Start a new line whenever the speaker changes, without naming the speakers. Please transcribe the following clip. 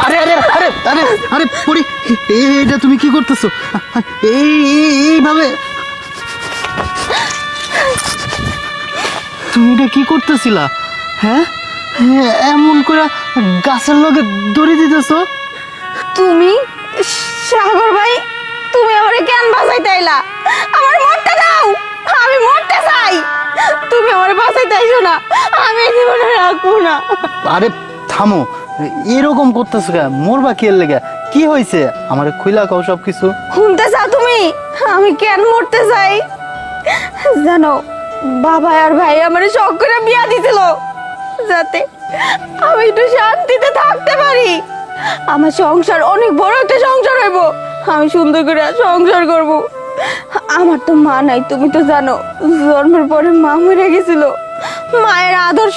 আরে আরে আরে আরে আরে পরি, এটা তুমি কি করতেছো? এইভাবে তুমি এটা কি করতেছিলা? হ্যাঁ, এমন করে গাছের লগে দড়ি দিতেছো?
তুমি সাগর ভাই, তুমি আমারে কেন বাঁচাইতে আইলা? আমার মরতে দাও, আমি মরতে চাই। তুমি আমারে বাঁচাইতে আইছো না, আমি এই জীবনে রাখবো না।
আরে থামো, এরকম করতেছো কেন? মরবা কি এর লেগে? কি হয়েছে আমারে খুইলা কও সব কিছু।
শুনতে চাও তুমি আমি কেন মরতে চাই? জানো, বাবা আর ভাই আমারে শখ করে বিয়া দিছিল যাতে আমি একটু শান্তিতে থাকতে পারি। আমার সংসার অনেক বড় একটা সংসার হইব, আমি সুন্দর করে সংসার করব। আমার তো মা নাই, তুমি তো জানো, জন্মের পরে মা মরে গেছিল। মায়ের আদর